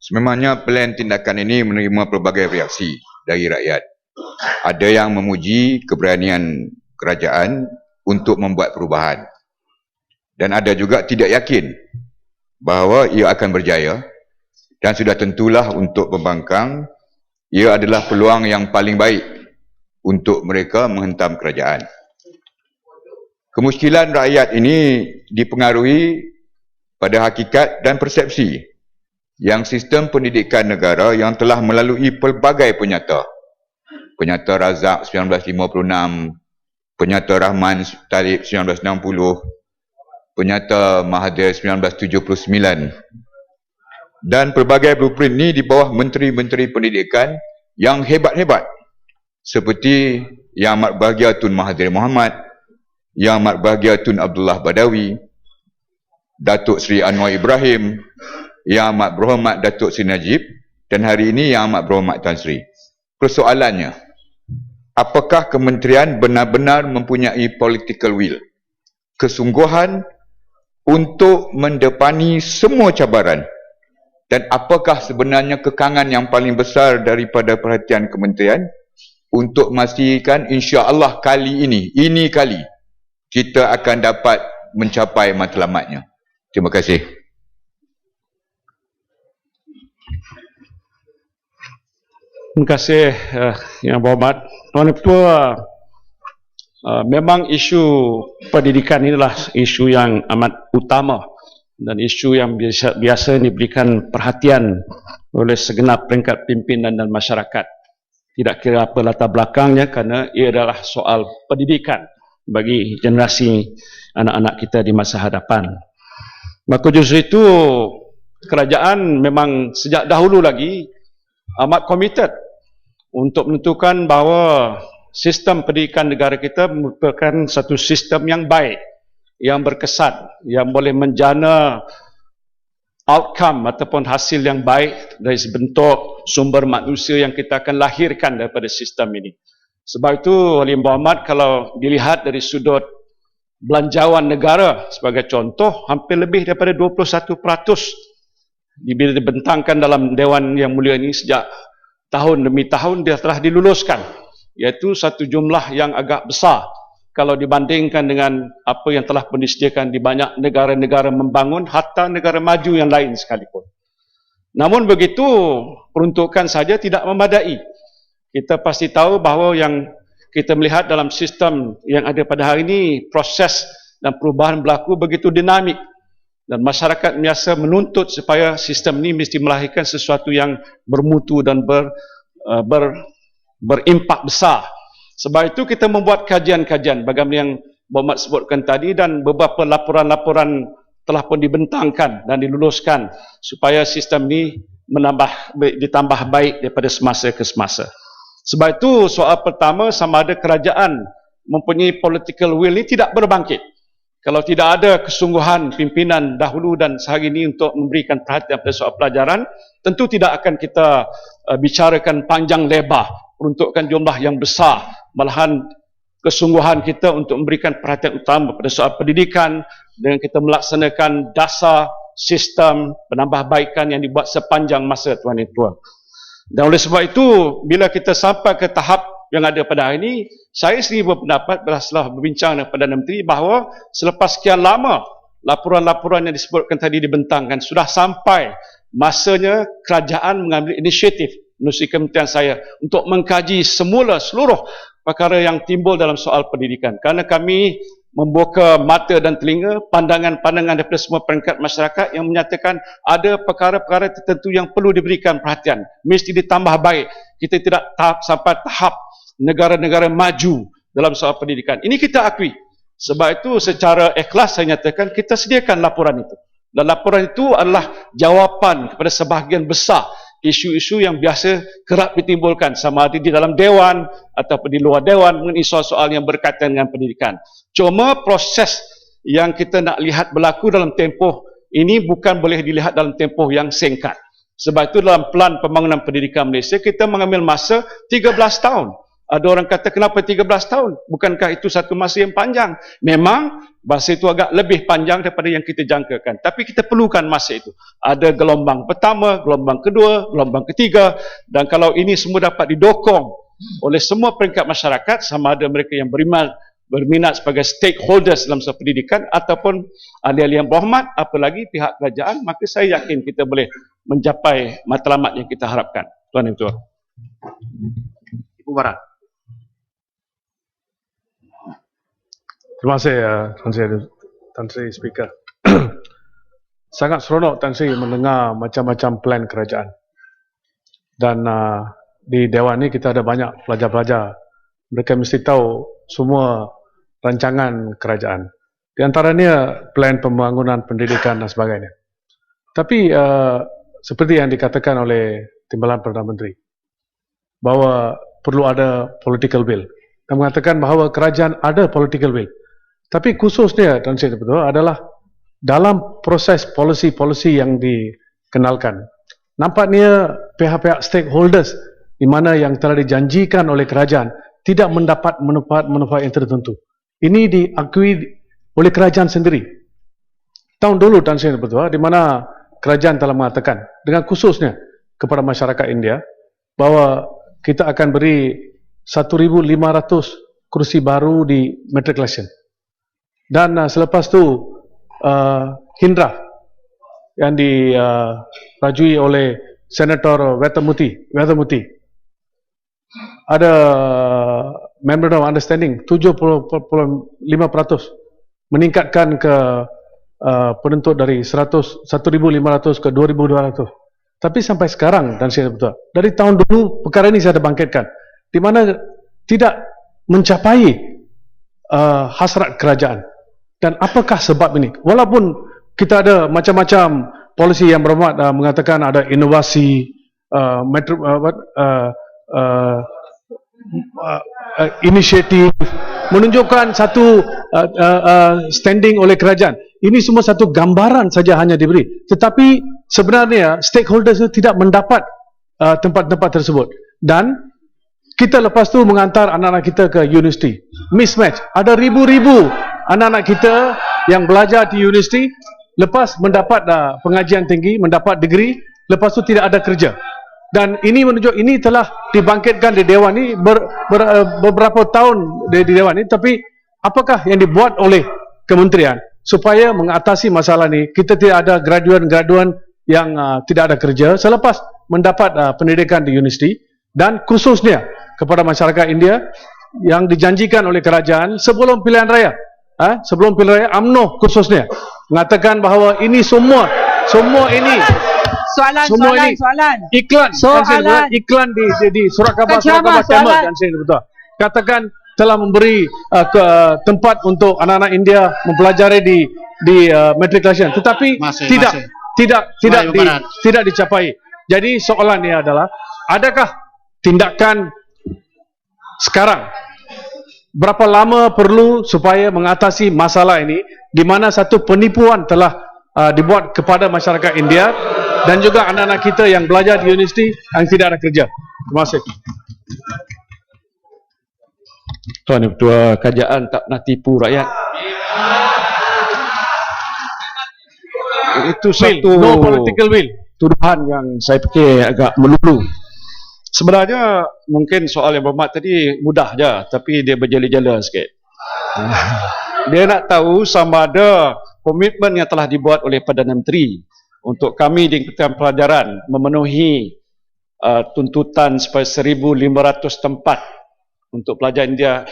Sememangnya plan tindakan ini menerima pelbagai reaksi dari rakyat. Ada yang memuji keberanian kerajaan untuk membuat perubahan. Dan ada juga tidak yakin bahawa ia akan berjaya, dan sudah tentulah untuk pembangkang, ia adalah peluang yang paling baik untuk mereka menghentam kerajaan. Kemuskilan rakyat ini dipengaruhi pada hakikat dan persepsi yang sistem pendidikan negara yang telah melalui pelbagai penyata. Penyata Razak 1956, Penyata Rahman Talib 1960, Penyata Mahathir 1979. Dan pelbagai blueprint ini di bawah menteri-menteri pendidikan yang hebat-hebat seperti Yang Amat Bahagia Tun Mahathir Mohamad, Yang Amat Bahagia Tun Abdullah Badawi, Datuk Seri Anwar Ibrahim, Yang Amat Berhormat Datuk Seri Najib, dan hari ini Yang Amat Berhormat Tan Sri. Persoalannya, apakah kementerian benar-benar mempunyai political will, kesungguhan untuk mendepani semua cabaran, dan apakah sebenarnya kekangan yang paling besar daripada perhatian kementerian untuk memastikan insya-Allah kali ini kali kita akan dapat mencapai matlamatnya. Terima kasih. Terima kasih Yang Berhormat. Tuan Ketua, memang isu pendidikan inilah isu yang amat utama dan isu yang biasa diberikan perhatian oleh segenap peringkat pimpinan dan masyarakat. Tidak kira apa latar belakangnya, kerana ia adalah soal pendidikan bagi generasi anak-anak kita di masa hadapan. Maka justru itu kerajaan memang sejak dahulu lagi amat komited untuk menentukan bahawa sistem pendidikan negara kita merupakan satu sistem yang baik, yang berkesan, yang boleh menjana outcome ataupun hasil yang baik dari sebentuk sumber manusia yang kita akan lahirkan daripada sistem ini. Sebab itu, Oleh Berhormat, kalau dilihat dari sudut belanjawan negara sebagai contoh, hampir lebih daripada 21% bila dibentangkan dalam Dewan Yang Mulia ini sejak tahun demi tahun dia telah diluluskan, iaitu satu jumlah yang agak besar kalau dibandingkan dengan apa yang telah disediakan di banyak negara-negara membangun, hatta negara maju yang lain sekalipun. Namun begitu, peruntukan saja tidak memadai. Kita pasti tahu bahawa yang kita melihat dalam sistem yang ada pada hari ini, proses dan perubahan berlaku begitu dinamik. Dan masyarakat biasa menuntut supaya sistem ini mesti melahirkan sesuatu yang bermutu dan berimpak besar. Sebab itu kita membuat kajian-kajian bagaimana yang Berhormat sebutkan tadi, dan beberapa laporan-laporan telah pun dibentangkan dan diluluskan supaya sistem ini ditambah baik daripada semasa ke semasa. Sebab itu soal pertama, sama ada kerajaan mempunyai political will ini tidak berbangkit. Kalau tidak ada kesungguhan pimpinan dahulu dan sehari ini untuk memberikan perhatian pada soal pelajaran, tentu tidak akan kita bicarakan panjang lebar, peruntukan jumlah yang besar. Malahan kesungguhan kita untuk memberikan perhatian utama pada soal pendidikan dengan kita melaksanakan dasar sistem penambahbaikan yang dibuat sepanjang masa, Tuan Ketua. Dan oleh sebab itu, bila kita sampai ke tahap yang ada pada hari ini, saya sendiri berpendapat setelah berbincang dengan Perdana Menteri bahawa selepas sekian lama laporan-laporan yang disebutkan tadi dibentangkan, sudah sampai masanya kerajaan mengambil inisiatif menerusi kementerian saya untuk mengkaji semula seluruh perkara yang timbul dalam soal pendidikan. Kerana kami membuka mata dan telinga, pandangan-pandangan daripada semua peringkat masyarakat yang menyatakan ada perkara-perkara tertentu yang perlu diberikan perhatian, mesti ditambah baik. Kita tidak sampai tahap negara-negara maju dalam soal pendidikan. Ini kita akui. Sebab itu secara ikhlas saya nyatakan kita sediakan laporan itu. Dan laporan itu adalah jawapan kepada sebahagian besar isu-isu yang biasa kerap ditimbulkan, sama ada di dalam Dewan ataupun di luar Dewan mengenai soal-soal yang berkaitan dengan pendidikan. Cuma proses yang kita nak lihat berlaku dalam tempoh ini bukan boleh dilihat dalam tempoh yang singkat. Sebab itu dalam Pelan Pembangunan Pendidikan Malaysia kita mengambil masa 13 tahun Ada orang kata kenapa 13 tahun? Bukankah itu satu masa yang panjang? Memang masa itu agak lebih panjang daripada yang kita jangkakan. Tapi kita perlukan masa itu. Ada gelombang pertama, gelombang kedua, gelombang ketiga. Dan kalau ini semua dapat didokong oleh semua peringkat masyarakat, sama ada mereka yang berminat sebagai stakeholders dalam satu pendidikan ataupun ahli-ahli yang berhormat, apalagi pihak kerajaan, maka saya yakin kita boleh mencapai matlamat yang kita harapkan. Tuan Yang Ketua. Ibu Barat. Terima kasih Tan Sri Speaker. Sangat seronok Tan Sri mendengar macam-macam plan kerajaan. Dan di Dewan ini kita ada banyak pelajar-pelajar. Mereka mesti tahu semua rancangan kerajaan. Di antaranya plan pembangunan pendidikan dan sebagainya. Tapi seperti yang dikatakan oleh Timbalan Perdana Menteri, bahawa perlu ada political will. Dan mengatakan bahawa kerajaan ada political will. Tapi khususnya, Tan Sri betul, adalah dalam proses polisi-polisi yang dikenalkan. Nampaknya pihak-pihak stakeholders di mana yang telah dijanjikan oleh kerajaan tidak mendapat manfaat yang tertentu. Ini diakui oleh kerajaan sendiri. Tahun dulu, Tan Sri betul, di mana kerajaan telah mengatakan, dengan khususnya kepada masyarakat India, bahawa kita akan beri 1,500 kursi baru di matriculation. Dan selepas tu Hindraf yang dirajui oleh Senator Wetamuthi ada Memorandum of Understanding 75% meningkatkan ke penentu dari 1,500 ke 2,200. Tapi sampai sekarang, dan saya betul, dari tahun dulu perkara ini saya ada bangkitkan, di mana tidak mencapai hasrat kerajaan. Dan apakah sebab ini? Walaupun kita ada macam-macam polisi yang berhormat mengatakan ada inovasi, inisiatif, menunjukkan satu standing oleh kerajaan. Ini semua satu gambaran saja hanya diberi. Tetapi sebenarnya stakeholders itu tidak mendapat tempat-tempat tersebut. Dan kita lepas tu mengantar anak-anak kita ke universiti. Mismatch. Ada ribu-ribu anak-anak kita yang belajar di universiti, lepas mendapat pengajian tinggi, mendapat degree, lepas tu tidak ada kerja. Dan ini menunjuk, ini telah dibangkitkan di Dewan ini beberapa tahun di Dewan ini. Tapi apakah yang dibuat oleh kementerian supaya mengatasi masalah ini? Kita tidak ada graduan-graduan yang tidak ada kerja selepas mendapat pendidikan di universiti. Dan khususnya kepada masyarakat India yang dijanjikan oleh kerajaan sebelum pilihan raya, UMNO khususnya mengatakan bahawa ini semua ini iklan di surat khabar Tamil, dan saya betul katakan telah memberi tempat untuk anak-anak India mempelajari di matriculation, tetapi tidak dicapai. Jadi soalan ini adalah, adakah tindakan sekarang, berapa lama perlu supaya mengatasi masalah ini, di mana satu penipuan telah dibuat kepada masyarakat India dan juga anak-anak kita yang belajar di universiti yang tidak ada kerja. Terima kasih. Tuan Yang Ketua, kerajaan tak pernah tipu rakyat. Itu satu no political will. Tuduhan yang saya fikir agak melulu. Sebenarnya mungkin soal yang berhormat tadi mudah je, tapi dia berjela-jela sikit. Dia nak tahu sama ada komitmen yang telah dibuat oleh Perdana Menteri untuk kami di Kementerian Pelajaran memenuhi tuntutan supaya 1,500 tempat untuk pelajar India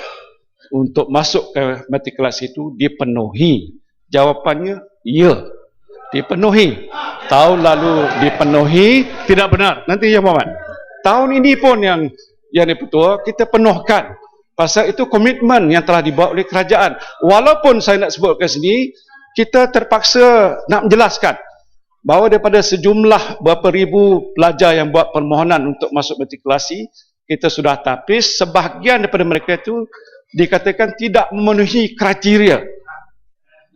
untuk masuk ke matrikulasi itu dipenuhi. Jawapannya ya, dipenuhi. Tahun lalu dipenuhi, tidak benar. Nanti Yang Berhormat, tahun ini pun yang dipertua kita penuhkan. Pasal itu komitmen yang telah dibuat oleh kerajaan. Walaupun saya nak sebut ke sini, kita terpaksa nak menjelaskan bahawa daripada sejumlah berapa ribu pelajar yang buat permohonan untuk masuk matrikulasi, kita sudah tapis, sebahagian daripada mereka itu dikatakan tidak memenuhi kriteria.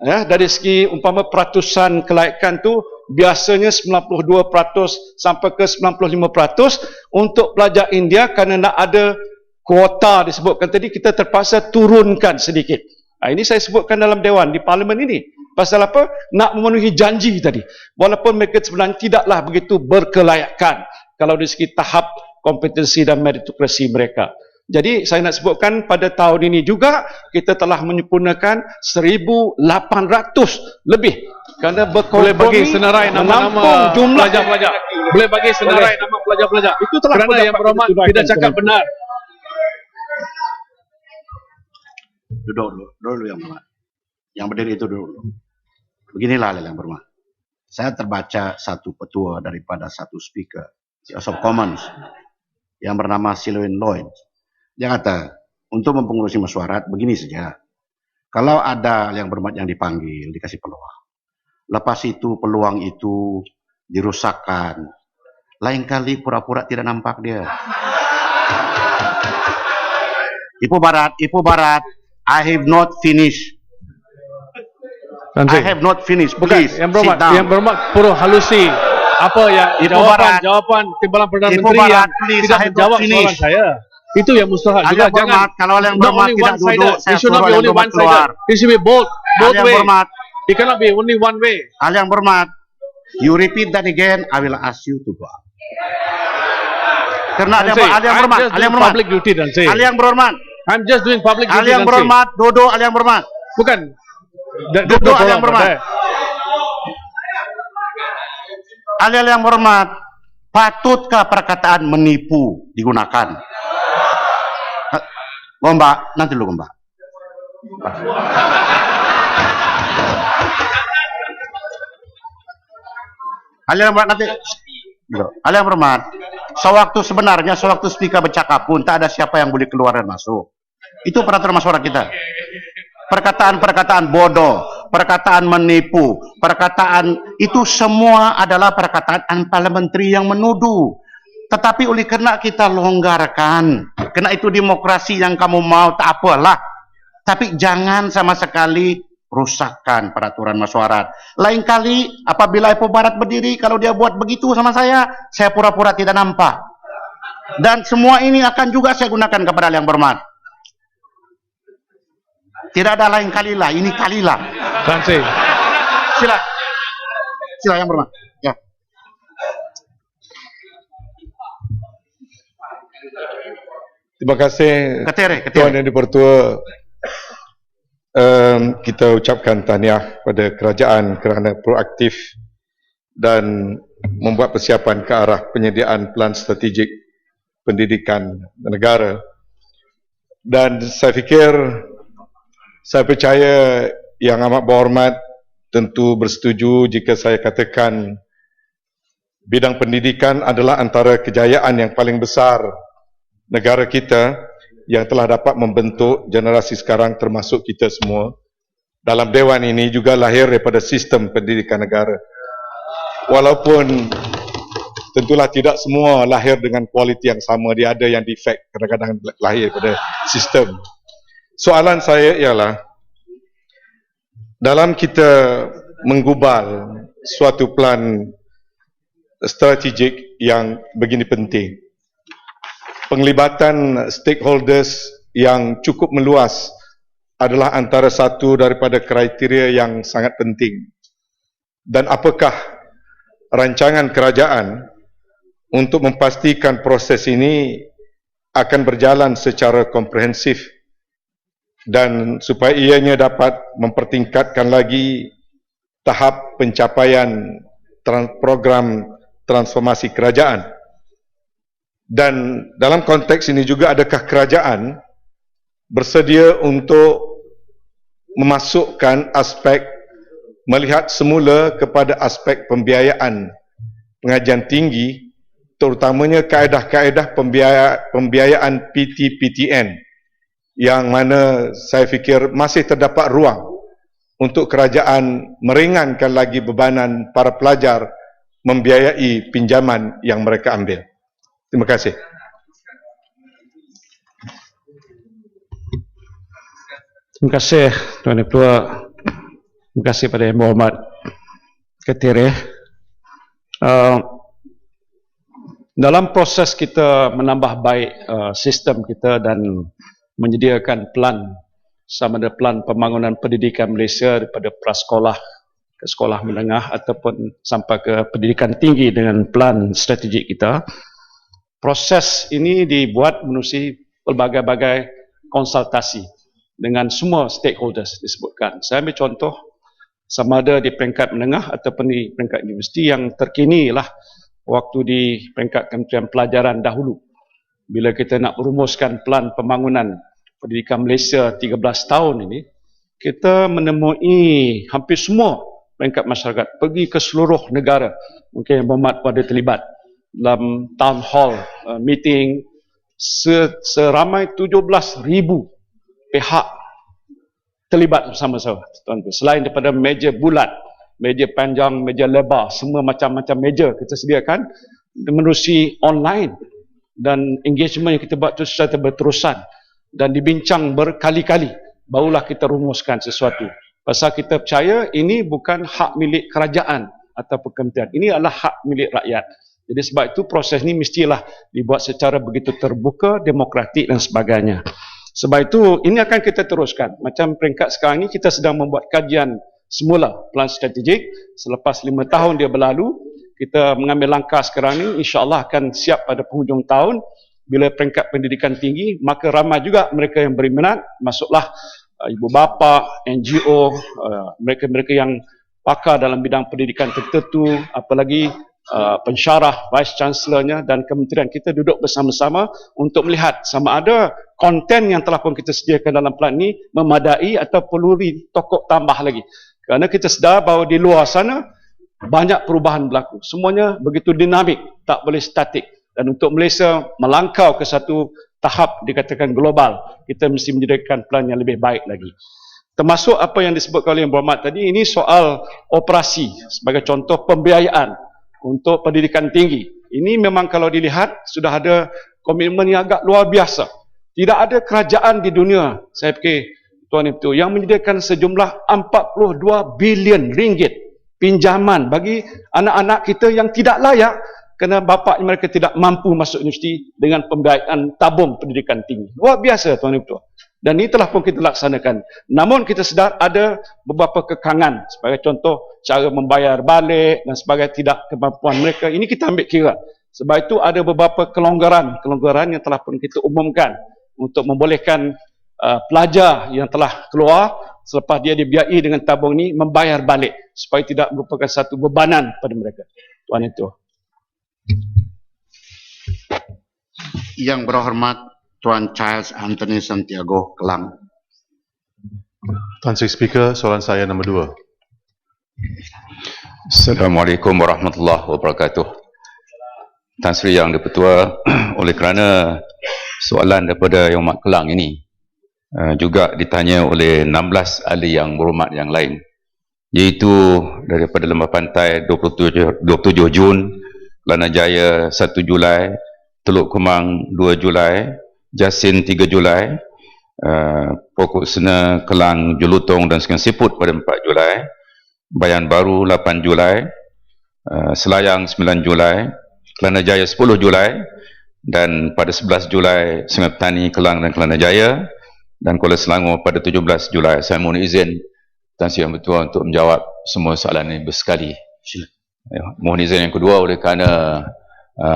Ya, dari segi umpama peratusan kelaikan tu biasanya 92% sampai ke 95% untuk pelajar India kerana nak ada kuota disebutkan tadi, kita terpaksa turunkan sedikit. Ini saya sebutkan dalam Dewan, di Parlimen ini. Pasal apa? Nak memenuhi janji tadi. Walaupun mereka sebenarnya tidaklah begitu berkelayakan kalau dari segi tahap kompetensi dan meritokrasi mereka. Jadi saya nak sebutkan pada tahun ini juga kita telah menyempurnakan 1,800 lebih. Kerana Boleh bagi senarai nama-nama pelajar-pelajar. Boleh bagi senarai nama pelajar-pelajar. Itu telah Kerana yang berhormat tidak cakap benar. Duduk dulu yang berhormat. Yang berdiri itu dulu. Beginilah yang berhormat. Saya terbaca satu petua daripada satu speaker di House of Commons yang bernama Selwyn Lloyd. Dia kata, untuk mempengurusi mesyuarat begini saja. Kalau ada yang berhormat yang dipanggil, dikasih peluang. Lepas itu peluang itu dirusakkan. Lain kali pura-pura tidak nampak dia. Ibu Barat, I have not finished. I have not finished. Bukan, Please, yang sit down. berhormat pura halusi. Apa yang jawapan timbalan Perdana Ibu Menteri Barat, yang please, tidak I have menjawab not soalan finished. saya. Itu yang mustahil juga. Jangan. Kalau yang berhormat tidak duduk, saya It should suruh not be yang only berhormat one-sided. keluar. It should be both Yang way. berhormat, It cannot be only one way. yang berhormat, you repeat that again, I will ask you to go out. Karena ada yang berhormat, Public duty dan say. yang berhormat, I'm just doing public duty yang dan say. berhormat, duduk, yang berhormat. Bukan. Duduk, yang berhormat. Yang berhormat, patutkah perkataan menipu digunakan? Gombak, nanti dulu Gombak. Yang berhormat nanti. Yang berhormat, sewaktu speaker bercakap pun tak ada siapa yang boleh keluar dan masuk. Itu peraturan masyarakat kita. Perkataan-perkataan bodoh, perkataan menipu, perkataan itu semua adalah perkataan parliamentary yang menuduh. Tetapi oleh karena kita longgarkan, karena itu demokrasi yang kamu mau, tak apalah. Tapi jangan sama sekali rusakkan peraturan mesyuarat. Lain kali apabila Ibu Barat berdiri, kalau dia buat begitu sama saya pura-pura tidak nampak. Dan semua ini akan juga saya gunakan kepada yang berhormat. Tidak ada lain kalilah, ini kalilah. Tansi. Sila yang berhormat. Ya. Terima kasih Ketere. Tuan Yang Dipertua. Kita ucapkan tahniah pada kerajaan kerana proaktif dan membuat persiapan ke arah penyediaan pelan strategik pendidikan negara. Dan saya percaya Yang Amat Berhormat tentu bersetuju jika saya katakan bidang pendidikan adalah antara kejayaan yang paling besar negara kita yang telah dapat membentuk generasi sekarang termasuk kita semua. Dalam Dewan ini juga lahir daripada sistem pendidikan negara. Walaupun tentulah tidak semua lahir dengan kualiti yang sama, dia ada yang defect, kadang-kadang lahir daripada sistem. Soalan saya ialah, dalam kita menggubal suatu plan strategik yang begini penting, penglibatan stakeholders yang cukup meluas adalah antara satu daripada kriteria yang sangat penting. Dan apakah rancangan kerajaan untuk memastikan proses ini akan berjalan secara komprehensif dan supaya ianya dapat mempertingkatkan lagi tahap pencapaian program transformasi kerajaan. Dan dalam konteks ini juga, adakah kerajaan bersedia untuk memasukkan aspek, melihat semula kepada aspek pembiayaan pengajian tinggi, terutamanya kaedah-kaedah pembiayaan PT-PTN, yang mana saya fikir masih terdapat ruang untuk kerajaan meringankan lagi bebanan para pelajar membiayai pinjaman yang mereka ambil. Terima kasih. Terima kasih Tuan Ketua. Terima kasih pada Yang Berhormat Ketere. Dalam proses kita menambah baik sistem kita dan menyediakan plan, sama ada plan pembangunan pendidikan Malaysia daripada prasekolah ke sekolah menengah ataupun sampai ke pendidikan tinggi dengan plan strategik kita, proses ini dibuat menerusi pelbagai-bagai konsultasi dengan semua stakeholders disebutkan. Saya ambil contoh, sama ada di peringkat menengah ataupun di peringkat universiti, yang terkini lah waktu di peringkat Kementerian Pelajaran dahulu. Bila kita nak merumuskan plan pembangunan pendidikan Malaysia 13 tahun ini, kita menemui hampir semua peringkat masyarakat, pergi ke seluruh negara. Mungkin yang berhormat pada terlibat dalam town hall meeting, seramai 17,000 pihak terlibat bersama-sama. Selain daripada meja bulat, meja panjang, meja lebar, semua macam-macam meja kita sediakan menerusi online, dan engagement yang kita buat itu secara berterusan dan dibincang berkali-kali, barulah kita rumuskan sesuatu. Pasal kita percaya ini bukan hak milik kerajaan ataupun kementerian, ini adalah hak milik rakyat. Jadi sebab itu proses ini mestilah dibuat secara begitu terbuka, demokratik dan sebagainya. Sebab itu ini akan kita teruskan. Macam peringkat sekarang ini kita sedang membuat kajian semula plan strategik. Selepas 5 tahun dia berlalu, kita mengambil langkah sekarang ini, insya-Allah akan siap pada penghujung tahun. Bila peringkat pendidikan tinggi, maka ramai juga mereka yang berminat, masuklah ibu bapa, NGO, mereka-mereka yang pakar dalam bidang pendidikan tertentu, apalagi pensyarah, vice chancellornya dan kementerian, kita duduk bersama-sama untuk melihat sama ada konten yang telah pun kita sediakan dalam plan ini memadai atau perlu ditokok tambah lagi. Kerana kita sedar bahawa di luar sana banyak perubahan berlaku. Semuanya begitu dinamik, tak boleh statik. Dan untuk Malaysia melangkau ke satu tahap dikatakan global, kita mesti menyediakan plan yang lebih baik lagi. Termasuk apa yang disebutkan oleh Yang Berhormat tadi, ini soal operasi sebagai contoh pembiayaan untuk pendidikan tinggi. Ini memang kalau dilihat sudah ada komitmen yang agak luar biasa. Tidak ada kerajaan di dunia, saya fikir Tuan Ibu, yang menyediakan sejumlah 42 bilion ringgit pinjaman bagi anak-anak kita yang tidak layak kerana bapa mereka tidak mampu masuk universiti dengan pembiayaan tabung pendidikan tinggi. Luar biasa Tuan Ibu. Dan ini telah pun kita laksanakan. Namun kita sedar ada beberapa kekangan, sebagai contoh cara membayar balik dan sebagainya, tidak kemampuan mereka. Ini kita ambil kira. Sebab itu ada beberapa kelonggaran yang telah pun kita umumkan untuk membolehkan pelajar yang telah keluar selepas dia dibiayai dengan tabung ini membayar balik supaya tidak merupakan satu bebanan pada mereka. Tuan Itu. Yang berhormat Tuan Charles Anthony Santiago Kelang. Tuan Sri Speaker, soalan saya nombor 2. Assalamualaikum warahmatullahi wabarakatuh. Tan Sri Yang Dipertua, oleh kerana soalan daripada Yang Amat Kelang ini juga ditanya oleh 16 ahli yang berhormat yang lain, iaitu daripada Lembah Pantai 27 Jun, Kelana Jaya 1 Julai, Teluk Kemang 2 Julai, Jasin 3 Julai, Pokok Sena, Kelang, Jelutong dan Sungai Siput pada 4 Julai, Bayan Baru 8 Julai, Selayang 9 Julai, Kelana Jaya 10 Julai, dan pada 11 Julai Sungai Petani, Kelang dan Kelana Jaya, dan Kuala Selangor pada 17 Julai. Saya mohon izin Tan Sri Yang Bertuah untuk menjawab semua soalan ini bersekali. Mohon izin yang kedua, oleh kerana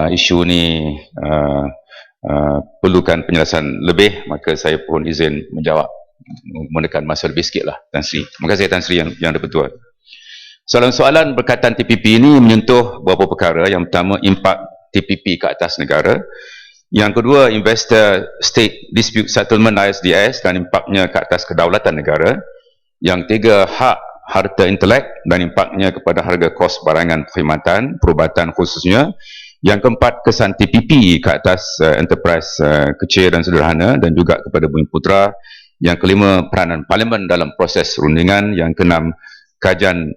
isu ini perlukan penjelasan lebih, maka saya pun izin menjawab menggunakan masa lebih sikit lah, Tan Sri. Terima kasih Tan Sri yang Dipertua. Soalan-soalan berkaitan TPP ini menyentuh beberapa perkara. Yang pertama, impak TPP ke atas negara. Yang kedua, Investor State Dispute Settlement ISDS dan impaknya ke atas kedaulatan negara. Yang tiga, hak harta intelek dan impaknya kepada harga kos barangan perkhidmatan, perubatan khususnya. Yang keempat, kesan TPP ke atas enterprise kecil dan sederhana dan juga kepada Bumi Putra. Yang kelima, peranan Parlimen dalam proses rundingan. Yang keenam, kajian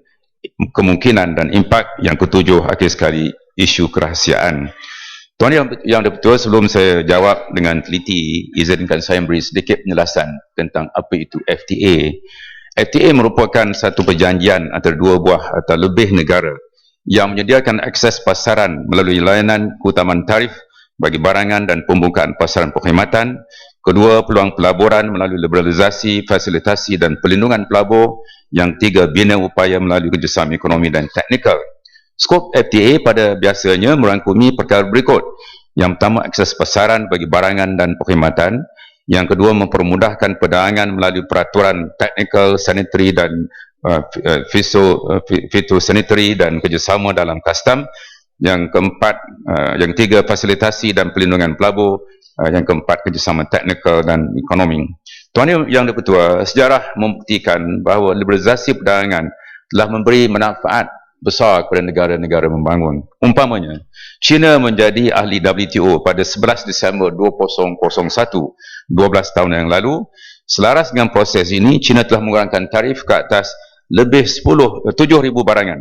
kemungkinan dan impak. Yang ketujuh, akhir sekali, isu kerahsiaan. Tuan Yang Dipertua, sebelum saya jawab dengan teliti, izinkan saya beri sedikit penjelasan tentang apa itu FTA. FTA merupakan satu perjanjian antara dua buah atau lebih negara yang menyediakan akses pasaran melalui layanan keutamaan tarif bagi barangan dan pembukaan pasaran perkhidmatan. Kedua, peluang pelaburan melalui liberalisasi, fasilitasi dan pelindungan pelabur. Yang tiga, bina upaya melalui kerjasama ekonomi dan teknikal. Skop FTA pada biasanya merangkumi perkara berikut. Yang pertama, akses pasaran bagi barangan dan perkhidmatan. Yang kedua, mempermudahkan perdagangan melalui peraturan teknikal, sanitary dan phytosanitary dan kerjasama dalam custom. Yang keempat, yang tiga, fasilitasi dan pelindungan pelabur. Yang keempat, kerjasama teknikal dan ekonomi. Tuan Yang di-Pertua, sejarah membuktikan bahawa liberalisasi perdagangan telah memberi manfaat besar kepada negara-negara membangun. Umpamanya, China menjadi ahli WTO pada 11 Disember 2001, 12 tahun yang lalu. Selaras dengan proses ini, China telah mengurangkan tarif ke atas lebih 7,000 barangan,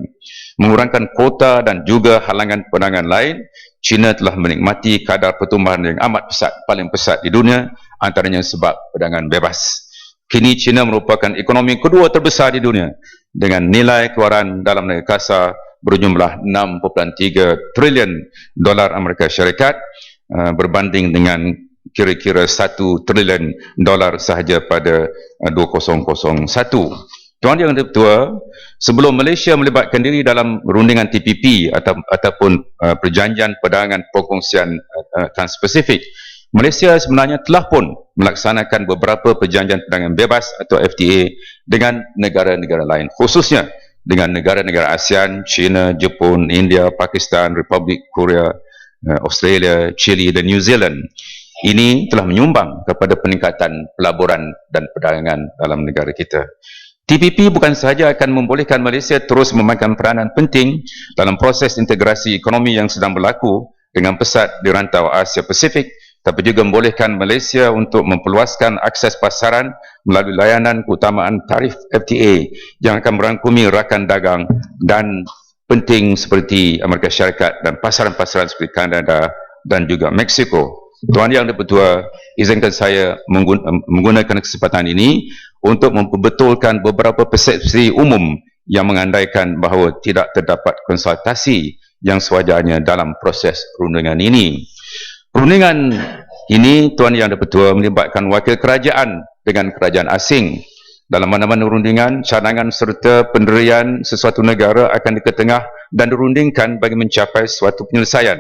mengurangkan kuota dan juga halangan perdagangan lain. China telah menikmati kadar pertumbuhan yang amat pesat, paling pesat di dunia, antaranya sebab perdagangan bebas. Kini China merupakan ekonomi kedua terbesar di dunia dengan nilai keluaran dalam negara berjumlah 6.3 trilion dolar Amerika Syarikat, berbanding dengan kira-kira 1 trilion dolar sahaja pada 2001. Tuan Yang di-Pertua, sebelum Malaysia melibatkan diri dalam rundingan TPP ataupun perjanjian perdagangan perkongsian Trans-Pasifik, Malaysia sebenarnya telah pun melaksanakan beberapa perjanjian perdagangan bebas atau FTA dengan negara-negara lain, khususnya dengan negara-negara ASEAN, China, Jepun, India, Pakistan, Republik Korea, Australia, Chile dan New Zealand. Ini telah menyumbang kepada peningkatan pelaburan dan perdagangan dalam negara kita. TPP bukan sahaja akan membolehkan Malaysia terus memainkan peranan penting dalam proses integrasi ekonomi yang sedang berlaku dengan pesat di rantau Asia Pasifik, tapi juga membolehkan Malaysia untuk memperluaskan akses pasaran melalui layanan keutamaan tarif FTA yang akan merangkumi rakan dagang dan penting seperti Amerika Syarikat dan pasaran-pasaran seperti Kanada dan juga Meksiko. Tuan Yang di-Pertua, izinkan saya menggunakan kesempatan ini untuk memperbetulkan beberapa persepsi umum yang mengandaikan bahawa tidak terdapat konsultasi yang sewajarnya dalam proses perundingan ini. Perundingan ini, Tuan Yang di-Pertua, melibatkan wakil kerajaan dengan kerajaan asing. Dalam mana-mana rundingan, cadangan serta pendirian sesuatu negara akan diketengah dan dirundingkan bagi mencapai suatu penyelesaian.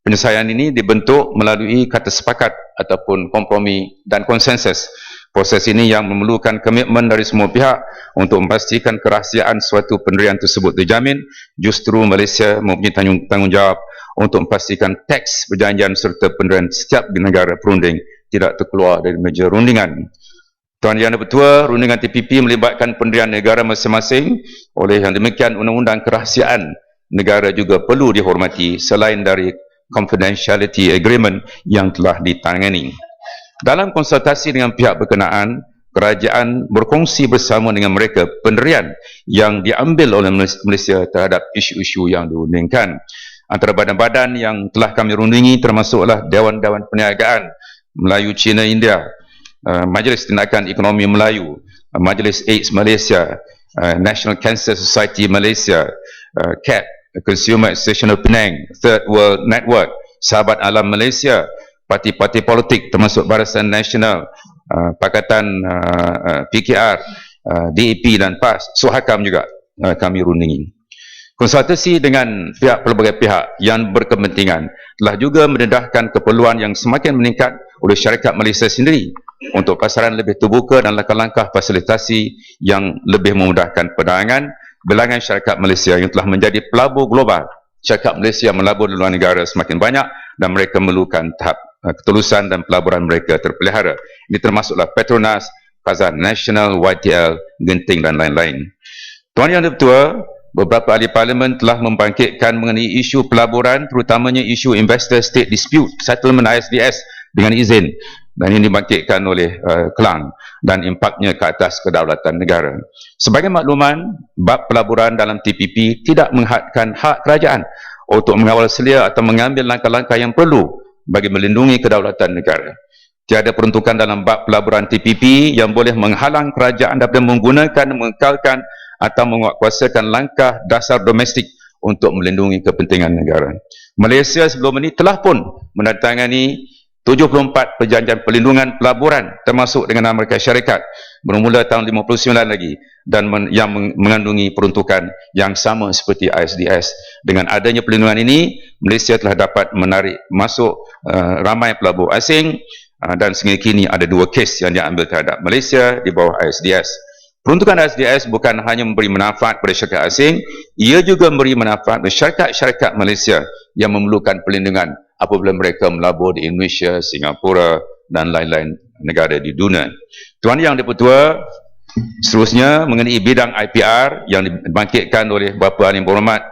Penyelesaian ini dibentuk melalui kata sepakat ataupun kompromi dan konsensus. Proses ini yang memerlukan komitmen dari semua pihak untuk memastikan kerahsiaan suatu pendirian tersebut dijamin. Justru Malaysia mempunyai tanggungjawab untuk memastikan teks perjanjian serta pendirian setiap negara perunding tidak terkeluar dari meja rundingan. Tuan Yang di-Pertua, rundingan TPP melibatkan pendirian negara masing-masing. Oleh yang demikian, undang-undang kerahsiaan negara juga perlu dihormati selain dari confidentiality agreement yang telah ditangani. Dalam konsultasi dengan pihak berkenaan, kerajaan berkongsi bersama dengan mereka pendirian yang diambil oleh Malaysia terhadap isu-isu yang dirundingkan. Antara badan-badan yang telah kami rundingi termasuklah Dewan-Dewan Perniagaan Melayu China India, Majlis Tindakan Ekonomi Melayu, Majlis AIDS Malaysia, National Cancer Society Malaysia, CAP, Consumer Association of Penang, Third World Network, Sahabat Alam Malaysia, parti-parti politik termasuk Barisan Nasional, Pakatan PKR, DAP dan PAS, Suhakam juga kami rundingi. Konsultasi dengan pelbagai pihak yang berkepentingan telah juga mendedahkan keperluan yang semakin meningkat oleh syarikat Malaysia sendiri untuk pasaran lebih terbuka dan langkah-langkah fasilitasi yang lebih memudahkan perdagangan. Bilangan syarikat Malaysia yang telah menjadi pelabur global, syarikat Malaysia melabur di luar negara semakin banyak dan mereka memerlukan tahap ketulusan dan pelaburan mereka terpelihara. Ini termasuklah Petronas, Khazanah Nasional, YTL, Genting dan lain-lain. Tuan Yang di-Pertua, beberapa ahli parlimen telah membangkitkan mengenai isu pelaburan, terutamanya isu Investor State Dispute Settlement ISDS dengan izin, dan ini dibangkitkan oleh Kelang dan impaknya ke atas kedaulatan negara. Sebagai makluman, bab pelaburan dalam TPP tidak menghadkan hak kerajaan untuk mengawal selia atau mengambil langkah-langkah yang perlu bagi melindungi kedaulatan negara. Tiada peruntukan dalam bab pelaburan TPP yang boleh menghalang kerajaan daripada menggunakan, mengekalkan atau menguatkuasakan langkah dasar domestik untuk melindungi kepentingan negara. Malaysia sebelum ini telah pun menandatangani 74 perjanjian perlindungan pelaburan termasuk dengan Amerika Syarikat bermula tahun 59 lagi dan yang mengandungi peruntukan yang sama seperti ISDS. Dengan adanya perlindungan ini, Malaysia telah dapat menarik masuk ramai pelabur asing dan sehingga kini ada 2 kes yang diambil terhadap Malaysia di bawah ISDS. Peruntukan ISDS bukan hanya memberi manfaat kepada syarikat asing, ia juga memberi manfaat kepada syarikat-syarikat Malaysia yang memerlukan perlindungan apabila mereka melabur di Indonesia, Singapura dan lain-lain negara di dunia. Tuan Yang Dipertua, seterusnya mengenai bidang IPR yang dibangkitkan oleh Bapa Yang Berhormat,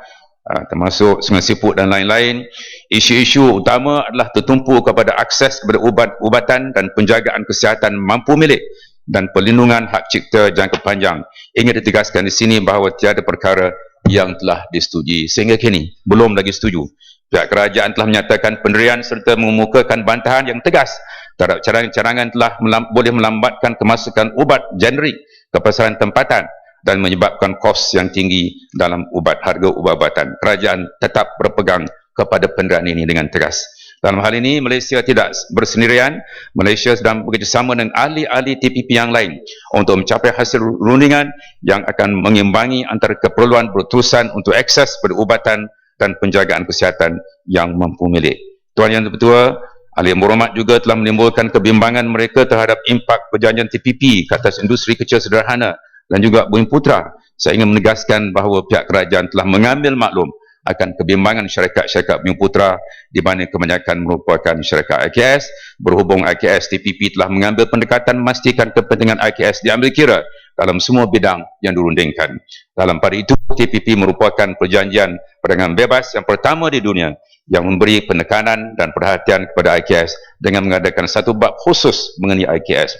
termasuk Sungai Siput dan lain-lain, isu-isu utama adalah tertumpu kepada akses kepada ubat-ubatan dan penjagaan kesihatan mampu milik dan perlindungan hak cipta jangka panjang. Ingin ditegaskan di sini bahawa tiada perkara yang telah disetujui sehingga kini belum lagi setuju. Pihak kerajaan telah menyatakan pendirian serta mengemukakan bantahan yang tegas terhadap cadangan-cadangan telah boleh melambatkan kemasukan ubat generik ke pasaran tempatan dan menyebabkan kos yang tinggi dalam harga ubat-ubatan. Kerajaan tetap berpegang kepada pendirian ini dengan tegas. Dalam hal ini, Malaysia tidak bersendirian. Malaysia sedang bekerjasama dengan ahli-ahli TPP yang lain untuk mencapai hasil rundingan yang akan mengimbangi antara keperluan berurusan untuk akses pada ubatan dan penjagaan kesihatan yang mampu milik. Tuan Yang Dipertua, Ahli Yang Berhormat juga telah menimbulkan kebimbangan mereka terhadap impak perjanjian TPP ke atas industri kecil sederhana dan juga Bumiputera. Saya ingin menegaskan bahawa pihak kerajaan telah mengambil maklum akan kebimbangan syarikat-syarikat Bumiputera di mana kebanyakan merupakan syarikat IKS. Berhubung IKS TPP telah mengambil pendekatan memastikan kepentingan IKS diambil kira dalam semua bidang yang dirundingkan. Dalam pada itu, TPP merupakan perjanjian perdagangan bebas yang pertama di dunia yang memberi penekanan dan perhatian kepada IKS dengan mengadakan satu bab khusus mengenai IKS.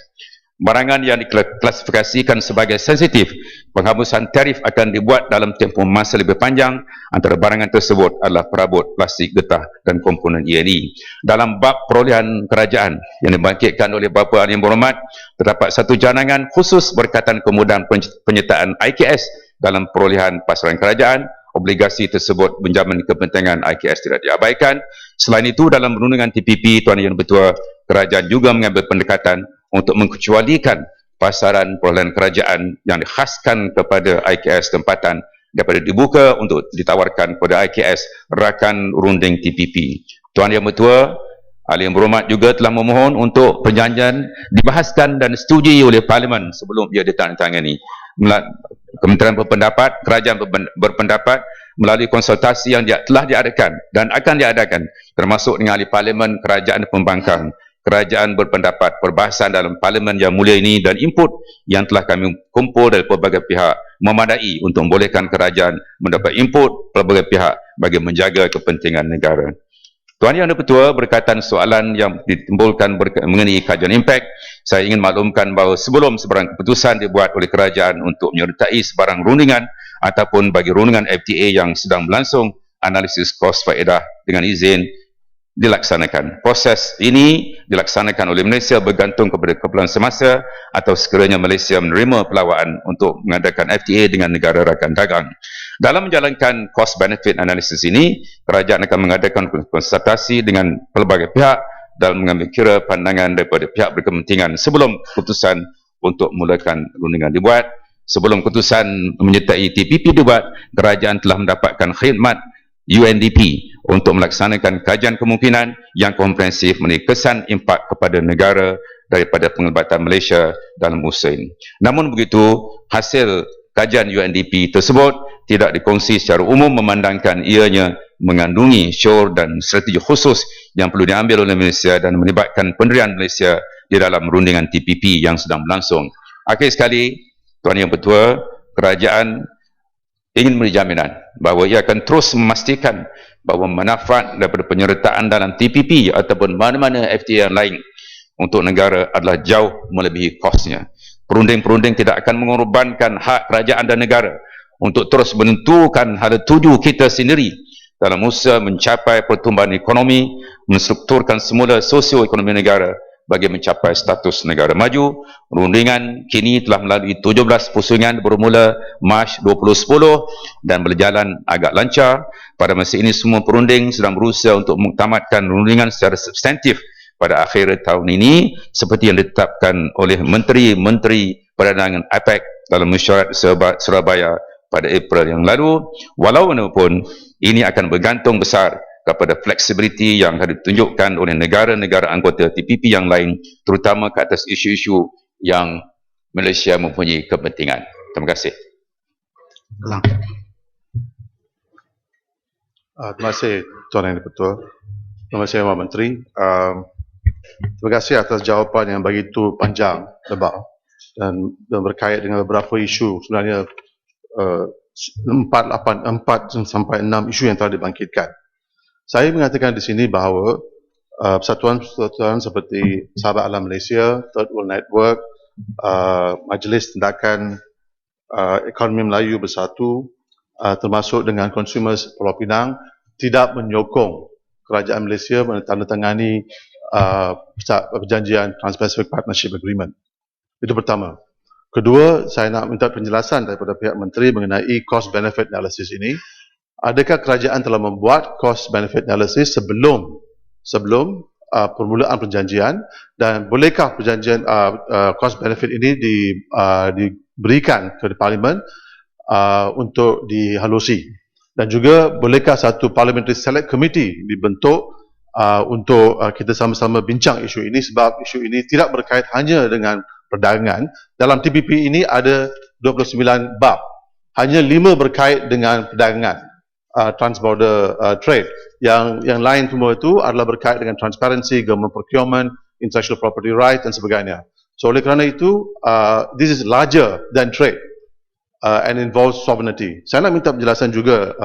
Barangan yang diklasifikasikan sebagai sensitif, penghapusan tarif akan dibuat dalam tempoh masa lebih panjang. Antara barangan tersebut adalah perabot, plastik, getah dan komponen E&E. Dalam bab perolehan kerajaan yang dibangkitkan oleh Bapa Yang Berhormat, terdapat satu janangan khusus berkaitan kemudahan penyertaan IKS dalam perolehan pasaran kerajaan. Obligasi tersebut menjamin kepentingan IKS tidak diabaikan. Selain itu, dalam perundingan TPP, Tuan Yang Dipertua, kerajaan juga mengambil pendekatan untuk mengecualikan pasaran perolehan kerajaan yang dikhaskan kepada IKS tempatan daripada dibuka untuk ditawarkan kepada IKS rakan runding TPP. Tuan Yang Bertua, Ahli Yang Berhormat juga telah memohon untuk perjanjian dibahaskan dan disetujui oleh Parlimen sebelum ia ditandatangani. Kementerian berpendapat, kerajaan berpendapat melalui konsultasi yang telah diadakan dan akan diadakan termasuk dengan ahli Parlimen, kerajaan dan pembangkang. Kerajaan berpendapat perbahasan dalam Parlimen yang mulia ini dan input yang telah kami kumpul dari pelbagai pihak memadai untuk membolehkan kerajaan mendapat input pelbagai pihak bagi menjaga kepentingan negara. Tuan Yang Dipertua, berkaitan soalan yang ditimbulkan mengenai kajian impak, saya ingin maklumkan bahawa sebelum sebarang keputusan dibuat oleh kerajaan untuk menyertai sebarang rundingan ataupun bagi rundingan FTA yang sedang berlangsung, analisis kos faedah dengan izin dilaksanakan. Proses ini dilaksanakan oleh Malaysia bergantung kepada keperluan semasa atau sekiranya Malaysia menerima pelawaan untuk mengadakan FTA dengan negara rakan dagang. Dalam menjalankan cost benefit analysis ini, kerajaan akan mengadakan konsultasi dengan pelbagai pihak dalam mengambil kira pandangan daripada pihak berkepentingan sebelum keputusan untuk mulakan rundingan dibuat. Sebelum keputusan menyertai TPP dibuat, kerajaan telah mendapatkan khidmat UNDP untuk melaksanakan kajian kemungkinan yang komprehensif mengenai kesan impak kepada negara daripada penglibatan Malaysia dalam usaha ini. Namun begitu, hasil kajian UNDP tersebut tidak dikongsi secara umum memandangkan ianya mengandungi syaur dan strategi khusus yang perlu diambil oleh Malaysia dan melibatkan pendirian Malaysia di dalam rundingan TPP yang sedang berlangsung. Akhir sekali, Tuan Yang Bertua, kerajaan ingin memberi jaminan bahawa ia akan terus memastikan bahawa manfaat daripada penyertaan dalam TPP ataupun mana-mana FTA yang lain untuk negara adalah jauh melebihi kosnya. Perunding-perunding tidak akan mengorbankan hak kerajaan dan negara untuk terus menentukan hala tuju kita sendiri dalam usaha mencapai pertumbuhan ekonomi, menstrukturkan semula sosioekonomi negara bagi mencapai status negara maju. Perundingan kini telah melalui 17 pusingan bermula Mac 2010 dan berjalan agak lancar. Pada masa ini semua perunding sedang berusaha untuk mengtamatkan perundingan secara substantif pada akhir tahun ini seperti yang ditetapkan oleh Menteri-Menteri Perdagangan APEC dalam mesyuarat Surabaya pada April yang lalu. Walaupun ini akan bergantung besar kepada fleksibiliti yang harus ditunjukkan oleh negara-negara anggota TPP yang lain, terutama ke atas isu-isu yang Malaysia mempunyai kepentingan. Terima kasih. Terima kasih Tuan Yang Di-Pertua. Terima kasih Pak Menteri. Terima kasih atas jawapan yang begitu panjang, lebar dan berkait dengan beberapa isu. Sebenarnya 4 sampai 6 isu yang telah dibangkitkan. Saya mengatakan di sini bahawa persatuan-persatuan seperti Sahabat Alam Malaysia, Third World Network, Majlis Tindakan Ekonomi Melayu Bersatu, termasuk dengan Consumers Pulau Pinang, tidak menyokong kerajaan Malaysia menandatangani perjanjian Trans-Pacific Partnership Agreement. Itu pertama. Kedua, saya nak minta penjelasan daripada pihak menteri mengenai cost-benefit analysis ini. Adakah kerajaan telah membuat cost-benefit analysis sebelum permulaan perjanjian, dan bolehkah perjanjian cost-benefit ini diberikan ke Parlimen untuk dihalusi? Dan juga bolehkah satu Parliamentary Select Committee dibentuk untuk kita sama-sama bincang isu ini, sebab isu ini tidak berkait hanya dengan perdagangan. Dalam TPP ini ada 29 bab, hanya 5 berkait dengan perdagangan, transborder trade. Yang lain semua itu adalah berkait dengan transparency, government procurement, intellectual property right dan sebagainya. So oleh kerana itu, this is larger than trade and involves sovereignty. Saya nak minta penjelasan juga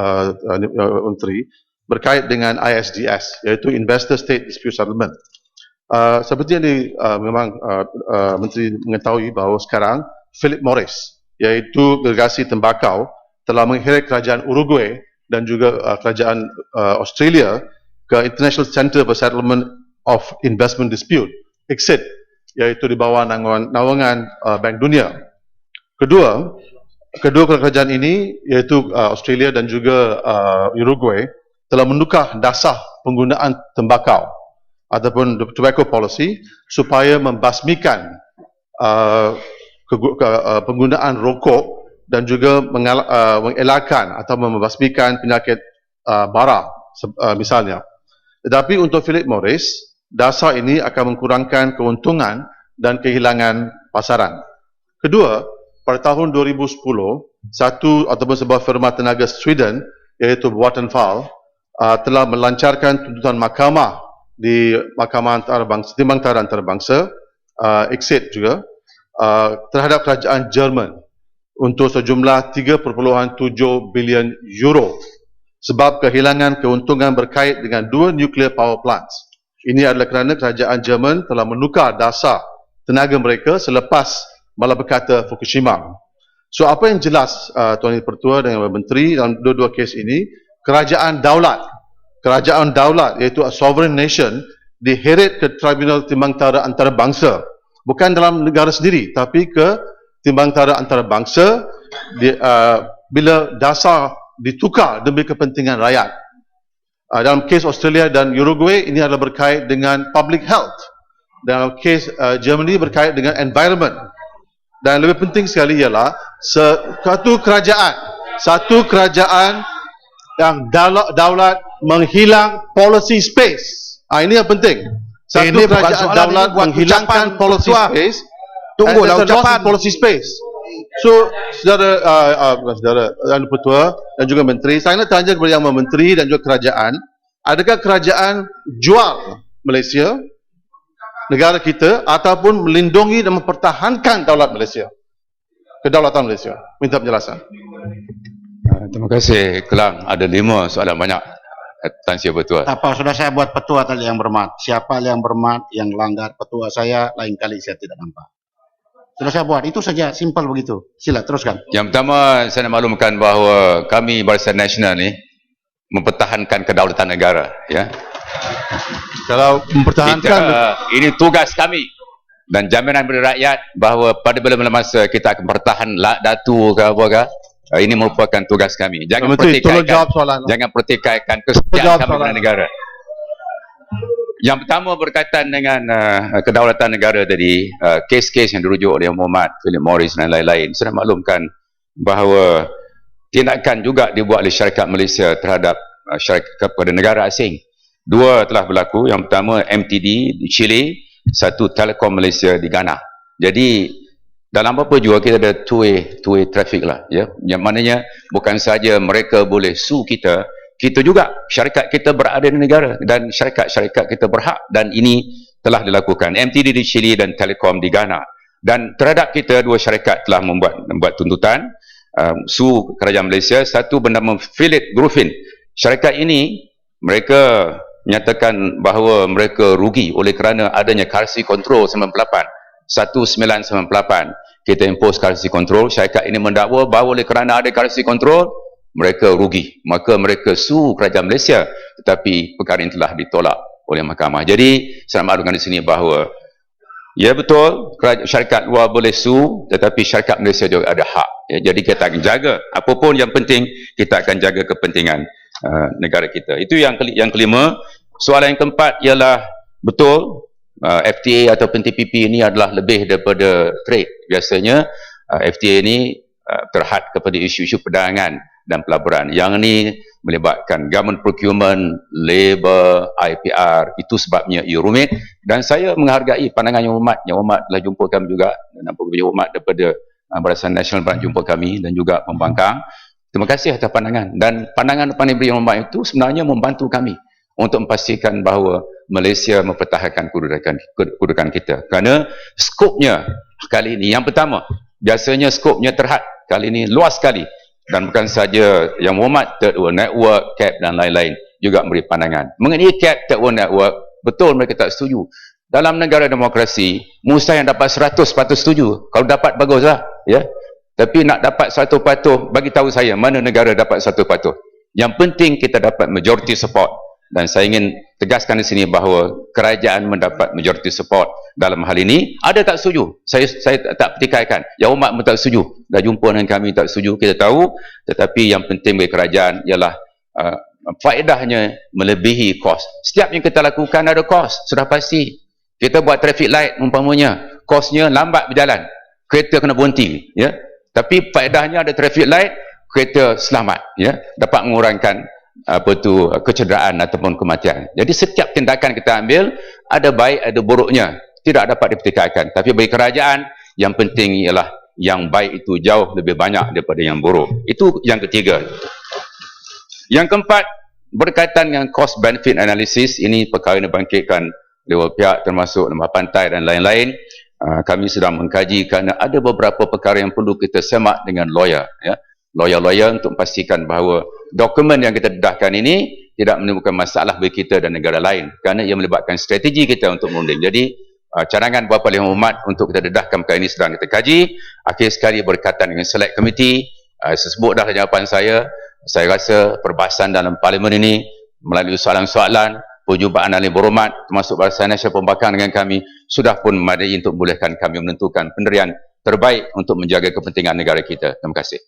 Menteri berkait dengan ISDS, iaitu Investor State Dispute Settlement. Seperti yang memang Menteri mengetahui bahawa sekarang Philip Morris, iaitu gergasi tembakau, telah mengheret kerajaan Uruguay dan juga kerajaan Australia ke International Centre for Settlement of Investment Dispute, ICSID, iaitu di bawah naungan Bank Dunia. Kedua kerajaan ini, iaitu Australia dan juga Uruguay, telah menukar dasar penggunaan tembakau ataupun tobacco policy supaya membasmikan penggunaan rokok dan juga mengelakkan atau membasmikan penyakit bara misalnya. Tetapi untuk Philip Morris, dasar ini akan mengkurangkan keuntungan dan kehilangan pasaran. Kedua, pada tahun 2010, sebuah firma tenaga Sweden, iaitu Vattenfall, telah melancarkan tuntutan mahkamah di Mahkamah Timbang Antarabangsa, ICSID juga, terhadap kerajaan Jerman untuk sejumlah 3.7 bilion euro sebab kehilangan keuntungan berkait dengan 2 nuclear power plants. Ini adalah kerana kerajaan Jerman telah menukar dasar tenaga mereka selepas malapetaka Fukushima. So apa yang jelas Tuan Yang-Di-Pertua dengan Menteri dalam dua-dua kes ini, kerajaan daulat iaitu a sovereign nation diheret ke Tribunal Timbang-Tara Antarabangsa, bukan dalam negara sendiri tapi ke Timbang-Tara Antarabangsa bila dasar ditukar demi kepentingan rakyat. Dalam kes Australia dan Uruguay ini adalah berkait dengan public health. Dalam kes Germany berkait dengan environment. Dan lebih penting sekali ialah satu kerajaan yang daulat menghilang policy space. Ini yang penting. Satu kerajaan daulat menghilangkan policy space. Tunggulah ucapan policy space. So, saudara Yang Di-Pertua dan juga Menteri, saya nak tanya kepada Yang Menteri dan juga kerajaan, adakah kerajaan jual Malaysia, negara kita, ataupun melindungi dan mempertahankan daulat Malaysia, kedaulatan Malaysia? Minta penjelasan. Terima kasih Kelang. Ada 5 soalan banyak. Tan Sri Pertua. Tak apa, sudah saya buat petua tadi Yang Berhormat. Siapa Yang Berhormat yang langgar petua saya, lain kali saya tidak nampak. Sudah saya buat, itu saja, simple begitu. Sila, teruskan. Yang pertama, saya nak maklumkan bahawa kami Barisan Nasional ni mempertahankan kedaulatan negara, ya. Kalau mempertahankan ini tugas kami dan jaminan kepada rakyat bahawa pada bila-bila masa kita akan bertahan datu ke apa ke, ini merupakan tugas kami. Jangan Menteri, tolong pertikaikan, jawab soalan. jangan pertikaikan kesetiaan Jawab kami soalan. kepada negara. Yang pertama berkaitan dengan kedaulatan negara tadi, kes-kes yang dirujuk oleh Muhammad, Philip Morris dan lain-lain, saya maklumkan bahawa tindakan juga dibuat oleh syarikat Malaysia terhadap syarikat kepada negara asing. Dua telah berlaku. Yang pertama MTD di Chile, satu Telekom Malaysia di Ghana. Jadi dalam apa juga kita ada two-way traffic lah, ya. Yang mananya bukan saja mereka boleh sue kita, kita juga syarikat kita berada di negara dan syarikat-syarikat kita berhak, dan ini telah dilakukan MTD di Chile dan Telekom di Ghana. Dan terhadap kita dua syarikat telah membuat tuntutan sue kerajaan Malaysia. Satu bernama Philip Griffin. Syarikat ini mereka menyatakan bahawa mereka rugi oleh kerana adanya currency control 1998. Kita impose currency control. Syarikat ini mendakwa bahawa oleh kerana ada currency control mereka rugi, maka mereka sue kerajaan Malaysia, tetapi perkara ini telah ditolak oleh mahkamah. Jadi saya maklumkan di sini bahawa ya betul syarikat luar boleh sue, tetapi syarikat Malaysia juga ada hak, ya. Jadi kita akan jaga apapun yang penting, kita akan jaga kepentingan negara kita. Itu yang kelima. Soalan yang keempat ialah betul FTA ataupun TPP ini adalah lebih daripada trade. Biasanya FTA ini terhad kepada isu-isu perdagangan dan pelaburan. Yang ini melibatkan government procurement, labor, IPR. Itu sebabnya ia rumit, dan saya menghargai pandangan Yang Hormat telah jumpa kami juga, dan Yang Hormat daripada Barisan Nasional Bank jumpa kami dan juga pembangkang. Terima kasih atas pandangan, dan pandangan Yang Hormat itu sebenarnya membantu kami untuk memastikan bahawa Malaysia mempertahankan kedudukan kita. Kerana skopnya kali ini, yang pertama, biasanya skopnya terhad, kali ini luas sekali. Dan bukan saja Yang Hormat, Third World Network, CAP dan lain-lain juga memberi pandangan. Mengenai CAP, Third World Network, betul mereka tak setuju. Dalam negara demokrasi, mustahil yang dapat 100 patut setuju. Kalau dapat, baguslah, ya. Tapi nak dapat 100%, bagi tahu saya, mana negara dapat 100%. Yang penting kita dapat majority support. Dan saya ingin tegaskan di sini bahawa kerajaan mendapat majority support dalam hal ini. Ada tak setuju? Saya tak pertikaikan. Yang Hormat pun tak setuju. Dah jumpa dengan kami tak setuju, kita tahu. Tetapi yang penting bagi kerajaan ialah faedahnya melebihi kos. Setiap yang kita lakukan ada kos, sudah pasti. Kita buat traffic light umpamanya, kosnya lambat berjalan, kereta kena berhenti, ya. Tapi faedahnya ada traffic light, kereta selamat, ya, dapat mengurangkan kecederaan ataupun kematian. Jadi setiap tindakan kita ambil ada baik ada buruknya, tidak dapat dipertikaikan. Tapi bagi kerajaan yang penting ialah yang baik itu jauh lebih banyak daripada yang buruk. Itu yang ketiga. Yang keempat, berkaitan dengan cost benefit analysis. Ini perkara yang dibangkitkan oleh pihak termasuk Lembah Pantai dan lain-lain. Kami sedang mengkaji kerana ada beberapa perkara yang perlu kita semak dengan lawyer, ya. Lawyer untuk memastikan bahawa dokumen yang kita dedahkan ini tidak menimbulkan masalah bagi kita dan negara lain, kerana ia melibatkan strategi kita untuk merunding. Jadi cadangan beberapa Yang Hormat untuk kita dedahkan perkara ini sedang kita kaji. Akhir sekali berkaitan dengan select committee, saya sebut dah jawapan saya rasa perbahasan dalam parlimen ini melalui soalan-soalan, perjumpaan ahli berhormat termasuk Barisan Nasional Pembangkang dengan kami sudah pun memadai untuk membolehkan kami menentukan pendirian terbaik untuk menjaga kepentingan negara kita. Terima kasih.